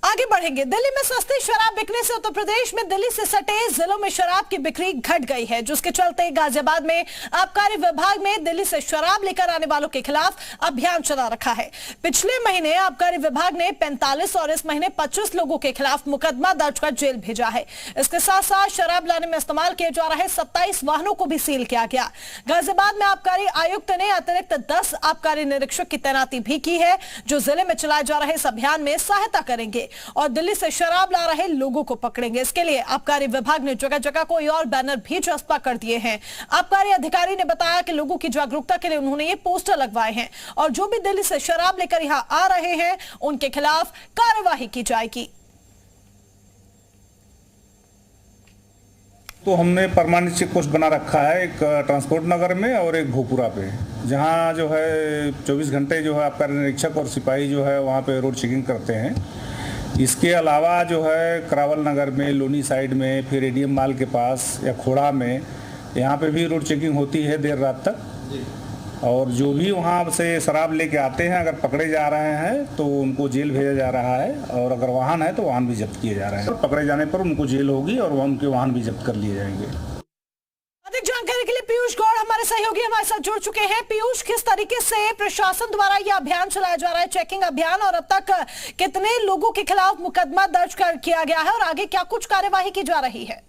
आगे बढ़ेंगे। दिल्ली में सस्ती शराब बिकने से उत्तर प्रदेश में दिल्ली से सटे जिलों में शराब की बिक्री घट गई है, जिसके चलते गाजियाबाद में आबकारी विभाग में दिल्ली से शराब लेकर आने वालों के खिलाफ अभियान चला रखा है। पिछले महीने आबकारी विभाग ने 45 और इस महीने 25 लोगों के खिलाफ मुकदमा दर्ज कर जेल भेजा है। इसके साथ साथ शराब लाने में इस्तेमाल किए जा रहे 27 वाहनों को भी सील किया गया। गाजियाबाद में आबकारी आयुक्त ने अतिरिक्त 10 आबकारी निरीक्षक की तैनाती भी की है, जो जिले में चलाए जा रहे इस अभियान में सहायता करेंगे और दिल्ली से शराब ला रहे लोगों को पकड़ेंगे। इसके लिए आबकारी विभाग ने जगह जगह कोई और बैनर भी चस्पा कर दिए हैं। आबकारी अधिकारी ने बताया कि लोगों की जागरूकता के लिए उन्होंने ये पोस्टर लगवाए हैं और जो भी दिल्ली से शराब लेकर यहां आ रहे हैं उनके खिलाफ कार्यवाही की जाएगी। तो हमने परमानेंट चेक पोस्ट बना रखा है, एक ट्रांसपोर्ट नगर में और एक भोपुरा पे, जहां जो है 24 घंटे जो है आबकारी निरीक्षक और सिपाही जो है वहां पे रोड चेकिंग करते हैं। इसके अलावा जो है करावल नगर में, लोनी साइड में, फिर एडीएम माल के पास या खोड़ा में, यहाँ पे भी रोड चेकिंग होती है देर रात तक। और जो भी वहाँ से शराब लेके आते हैं, अगर पकड़े जा रहे हैं तो उनको जेल भेजा जा रहा है, और अगर वाहन है तो वाहन भी जब्त किए जा रहे हैं। पकड़े जाने पर उनको जेल होगी और उनके वाहन भी जब्त कर लिए जाएंगे। अधिक जानकारी के लिए पीयूष गौड़ हमारे सहयोगी हमारे साथ जुड़ चुके हैं। पीयूष, किस तरीके से प्रशासन द्वारा यह अभियान चलाया जा रहा है, चेकिंग अभियान, और अब तक कितने लोगों के खिलाफ मुकदमा दर्ज किया गया है और आगे क्या कुछ कार्यवाही की जा रही है?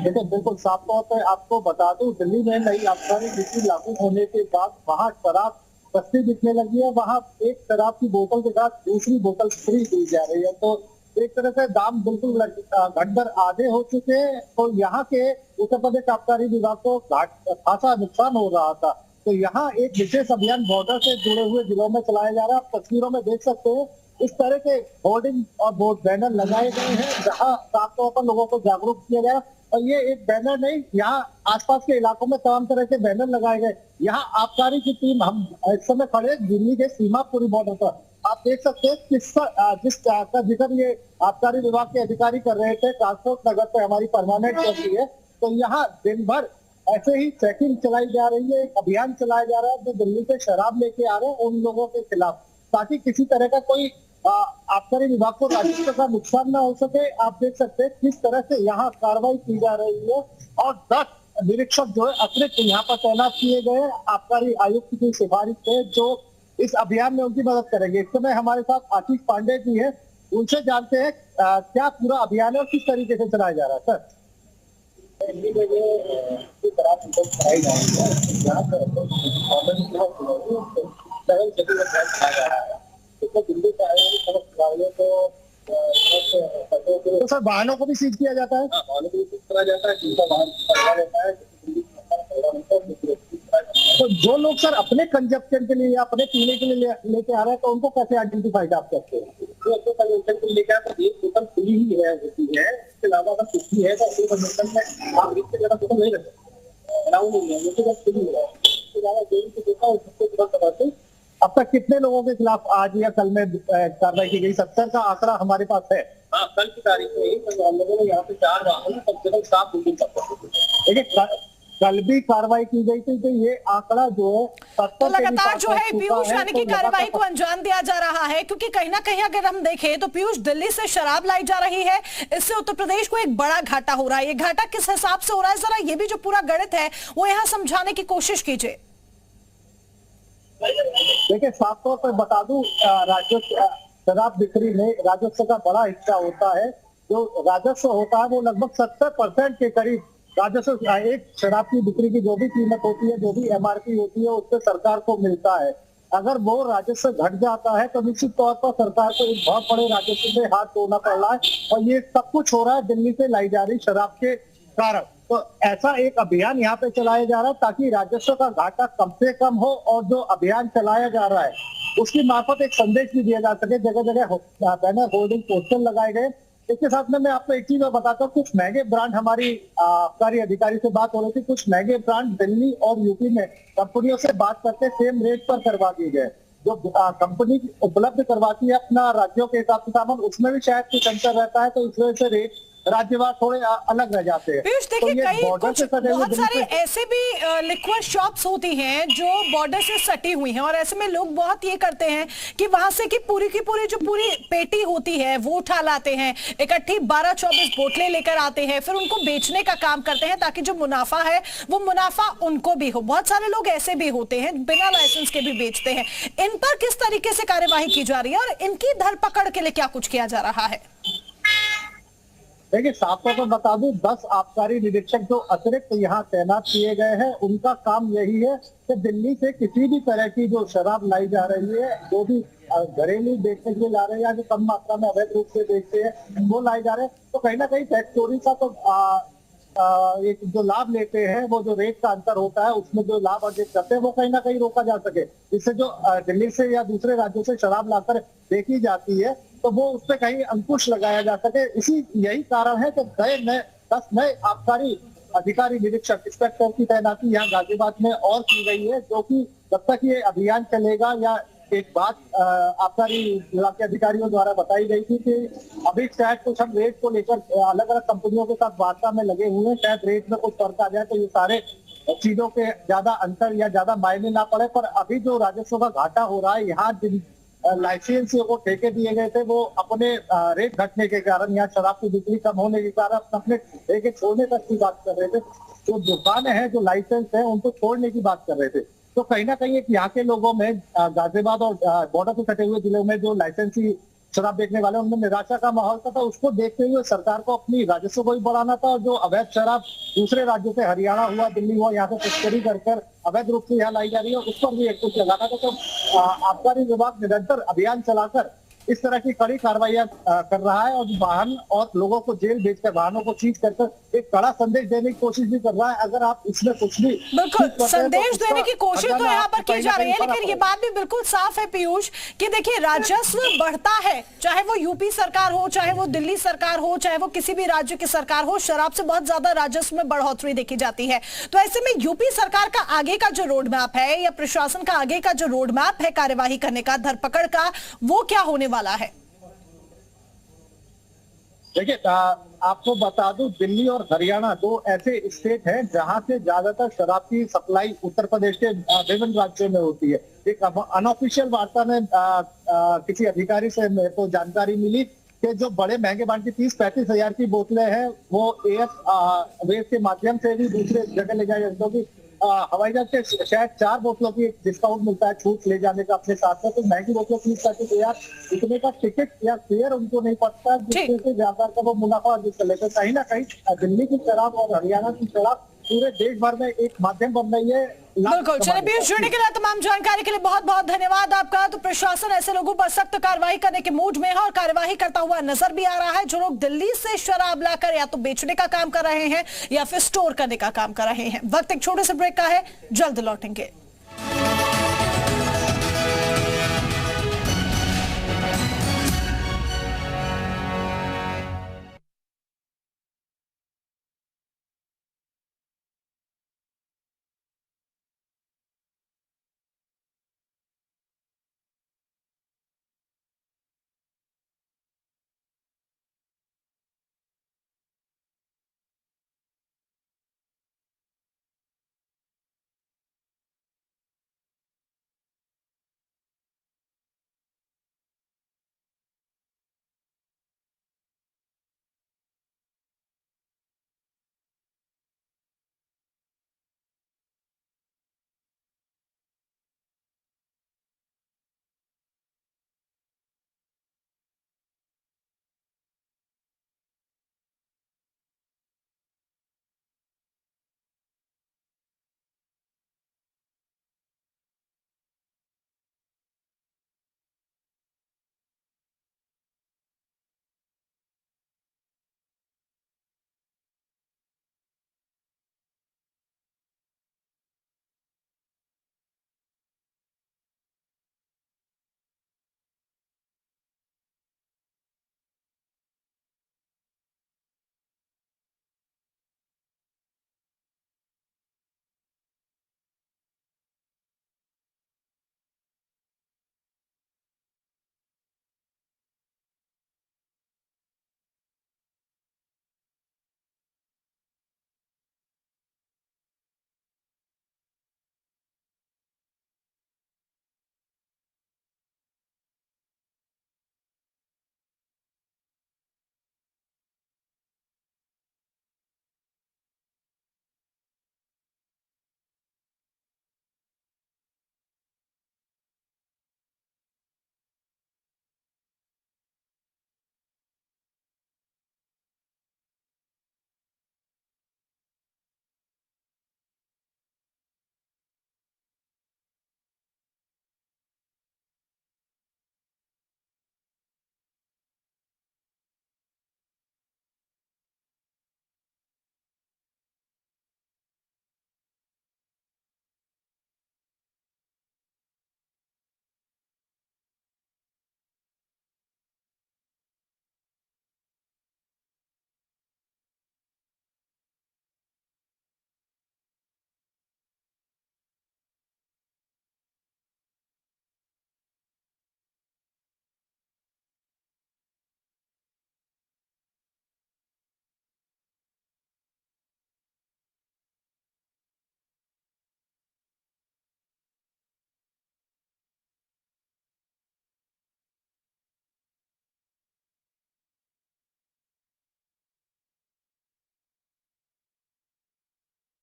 देखो, बिल्कुल साफ तौर पर आपको बता दूं, दिल्ली में नई आबकारी नीति लागू होने के बाद वहाँ शराब सस्ती बिकने लगी है। वहाँ एक शराब की बोतल के साथ दूसरी बोतल फ्री दी जा रही है, तो एक तरह से दाम बिल्कुल घटकर आधे हो चुके हैं। तो यहाँ के उत्तर प्रदेश आबकारी विभाग को खासा नुकसान हो रहा था, तो यहाँ एक विशेष अभियान बॉर्डर से जुड़े हुए जिलों में चलाया जा रहा है। आप तस्वीरों में देख सकते हैं, इस तरह के होर्डिंग और बोर्ड बैनर लगाए गए हैं जहां साफ तौर पर लोगों को जागरूक किया गया। और ये एक बैनर नहीं, यहाँ आसपास के इलाकों में तमाम तरह के बैनर लगाए गए। यहाँ आबकारी की टीम, हम इस समय खड़े दिल्ली के सीमापुरी बॉर्डर पर, आप देख सकते हैं जिस का जिक्र ये आबकारी विभाग के अधिकारी कर रहे थे। ट्रांसपोर्ट नगर पे हमारी परमानेंट चौकी है, तो यहाँ दिन भर ऐसे ही चेकिंग चलाई जा रही है। एक अभियान चलाया जा रहा है जो दिल्ली से शराब लेके आ रहे हैं उन लोगों के खिलाफ, ताकि किसी तरह का कोई आबकारी विभाग को राजस्व का नुकसान ना हो सके। आप देख सकते हैं किस तरह से यहाँ कार्रवाई की जा रही है और 10 निरीक्षक जो है अतिरिक्त यहाँ पर तैनात किए गए आबकारी आयुक्त की सिफारिश से, जो इस अभियान में उनकी मदद करेंगे। इस समय हमारे साथ आशीष पांडे जी है, उनसे जानते हैं क्या पूरा अभियान है और किस तरीके से चलाया जा रहा है। सर, दिल्ली में जो कराई जा रही है, तो दिल्ली से आए तो सर वाहनों को भी सीज किया जाता है? वाहनों को भी सीज करा जाता है, जिनका वाहन पकड़ा जाता है। तो जो लोग सर अपने कंजप्शन के लिए या अपने पीने के लिए लेके आ रहे हैं, तो उनको कैसे आइडेंटिफाई आप करते हैं? जो अपने कंजप्शन के लिए लेके आए तो एक बोतल खुली ही है होती है, इसके अलावा अगर कुछ भी है तो अपने कंजप्शन में आप इससे ज्यादा बोतल नहीं रख सकते, अलाउ नहीं है, मुझे बस खुली है। इसके अलावा जो भी देखा उसको तुरंत बताते। अब तक कितने लोगों के खिलाफ आज या कल में कार्रवाई की गई? 70 का आंकड़ा हमारे पास है। हाँ, कल की तारीख में ही हम लोगों ने यहाँ पे 4 वाहन कम से कम 7 बुकिंग करते। देखिए, कल भी कार्रवाई की गई थी, तो ये आंकड़ा जो है तो लगातार जो है पीयूष, यानी कि कार्रवाई को अंजाम दिया जा रहा है, क्योंकि कहीं ना कहीं अगर हम देखें तो पीयूष, दिल्ली से शराब लाई जा रही है, इससे उत्तर प्रदेश को एक बड़ा घाटा हो रहा है। ये घाटा किस हिसाब से हो रहा है, जरा ये भी जो पूरा गणित है वो यहाँ समझाने की कोशिश कीजिए। देखिए, साफ तौर पर बता दूं, राजस्व शराब बिक्री में राजस्व का बड़ा हिस्सा होता है। जो राजस्व होता है वो लगभग 70% के करीब राजस्व एक शराब की बिक्री की जो भी कीमत होती है, जो भी एमआरपी होती है, उससे सरकार को मिलता है। अगर वो राजस्व घट जाता है तो निश्चित तौर पर सरकार को एक बहुत बड़े राजस्व में हाथ धोना पड़ रहा है, और ये सब कुछ हो रहा है दिल्ली से लाई जा रही शराब के कारण। तो ऐसा एक अभियान यहाँ पे चलाया जा रहा है ताकि राजस्व का घाटा कम से कम हो, और जो अभियान चलाया जा रहा है उसकी मार्फत एक संदेश भी दिया जा सके। जगह जगह बैनर, होर्डिंग, पोस्टर लगाए गए। इसके साथ में मैं आपको एक चीज और बताता हूँ, कुछ महंगे ब्रांड, हमारी आबकारी अधिकारी से बात हो रही थी, कुछ महंगे ब्रांड दिल्ली और यूपी में कंपनियों से बात करके सेम रेट पर करवा दिए गए। जो कंपनी उपलब्ध करवाती है अपना राज्यों के हिसाब से सामान, उसमें भी शायद कुछ अंतर रहता है, तो इस वजह से रेट राज्यवार थोड़े अलग रह जाते हैं। पीयूष, तो देखिए ये कई बॉर्डर कुछ से सटे हुए बहुत दिल्ली सारे से- ऐसे भी लिक्विड शॉप्स होती हैं जो बॉर्डर से सटी हुई हैं, और ऐसे में लोग बहुत ये करते हैं कि वहां से की पूरी जो पूरी पेटी होती है वो उठा लाते हैं, इकट्ठी 12-24 बोतलें लेकर आते हैं, फिर उनको बेचने का काम करते हैं ताकि जो मुनाफा है वो मुनाफा उनको भी हो। बहुत सारे लोग ऐसे भी होते हैं बिना लाइसेंस के भी बेचते हैं। इन पर किस तरीके से कार्यवाही की जा रही है और इनकी धरपकड़ के लिए क्या कुछ किया जा रहा है? देखिए, साफ तौर पर बता दूं, 10 आबकारी निरीक्षक जो अतिरिक्त यहाँ तैनात किए गए हैं, उनका काम यही है कि दिल्ली से किसी भी तरह की जो शराब लाई जा रही है, जो भी घरेलू बेचने के लिए ला रहे हैं या जो कम मात्रा में अवैध रूप से बेचते हैं वो लाई जा रहे हैं, तो कहीं ना कहीं टैक्स चोरी का तो एक जो लाभ लेते हैं, वो जो रेट का अंतर होता है उसमें जो लाभ अर्जित करते हैं वो कहीं ना कहीं रोका जा सके। इससे जो दिल्ली से या दूसरे राज्यों से शराब लाकर बेची जाती है तो वो उस पर कहीं अंकुश लगाया जा सके। यही कारण है कि 10 नए आबकारी अधिकारी निरीक्षक इंस्पेक्टर की तैनाती यहाँ गाजियाबाद में और की गई है, जो कि जब तक ये अभियान चलेगा, या एक बात आबकारी विभाग के अधिकारियों द्वारा बताई गई थी कि अभी शायद कुछ हम रेट को लेकर अलग अलग कंपनियों के साथ वार्ता में लगे हुए हैं, शायद रेट में कुछ फर्क आ जाए तो ये सारे चीजों के ज्यादा अंतर या ज्यादा मायने ना पड़े। पर अभी जो राजस्व का घाटा हो रहा है, यहाँ जिन लाइसेंसियों को ठेके दिए गए थे वो अपने रेट घटने के कारण, यहाँ शराब की बिक्री कम होने के कारण अपने ठेके छोड़ने तक की बात कर रहे थे। जो दुकानें हैं, जो लाइसेंस है, उनको छोड़ने की बात कर रहे थे। तो कहीं ना कहीं एक यहाँ के लोगों में, गाजियाबाद और बॉर्डर से सटे हुए जिलों में जो लाइसेंसी शराब बेचने वाले, उनमें निराशा का माहौल था। तो उसको देखते हुए सरकार को अपनी राजस्व को भी बढ़ाना था, और जो अवैध शराब दूसरे राज्यों से, हरियाणा हुआ, दिल्ली हुआ, यहाँ से तस्करी कर अवैध रूप से यहाँ लाई जा रही है, उस पर भी एक कुछ लगाना था। तो आबकारी विभाग निरंतर अभियान चलाकर इस तरह की कड़ी कार्रवाइयां कर रहा है, और वाहन और लोगों को जेल भेजकर, वाहनों को सीज कर एक कड़ा संदेश देने की कोशिश भी कर रहा है। अगर आप इसमें कुछ भी बिल्कुल संदेश देने की कोशिश तो यहाँ पर की जा रही है, लेकिन ये बात भी बिल्कुल साफ है पीयूष कि देखिए राजस्व बढ़ता है, चाहे वो यूपी सरकार हो, चाहे वो दिल्ली सरकार हो, चाहे वो किसी भी राज्य की सरकार हो, शराब से बहुत ज्यादा राजस्व में बढ़ोतरी देखी जाती है। तो ऐसे में यूपी सरकार का आगे का जो रोड मैप है, या प्रशासन का आगे का जो रोड मैप है कार्यवाही करने का, धरपकड़ का, वो क्या होने वाला है? देखिए, आपको बता दूं, दिल्ली और हरियाणा दो ऐसे स्टेट हैं जहां से ज्यादातर शराब की सप्लाई उत्तर प्रदेश के विभिन्न राज्यों में होती है। एक अनऑफिशियल वार्ता में किसी अधिकारी से मेरे को जानकारी मिली कि जो बड़े महंगे ब्रांड की 30-35 हजार की बोतलें हैं, वो एयरवेज के माध्यम से भी दूसरे जगह ले जाए, क्योंकि हवाई जहाज से शायद 4 बोतलों की डिस्काउंट मिलता है, छूट ले जाने का अपने साथ में। तो महंगी बोतलों 30-35 हजार, इतने का टिकट या फेयर उनको नहीं पड़ता, जिससे से व्यापार का वो मुनाफा अर्जित कर लेते। कहीं ना कहीं दिल्ली की शराब और हरियाणा की शराब पूरे देश भर में एक माध्यम बन रही है। बिल्कुल। चलिए पीयूष, जुड़ने के लिए, तमाम जानकारी के लिए बहुत बहुत धन्यवाद आपका। तो प्रशासन ऐसे लोगों पर सख्त कार्रवाई करने के मूड में है और कार्रवाई करता हुआ नजर भी आ रहा है, जो लोग दिल्ली से शराब लाकर या तो बेचने का काम कर रहे हैं या फिर स्टोर करने का काम कर रहे हैं। वक्त एक छोटे से ब्रेक का है, जल्द लौटेंगे।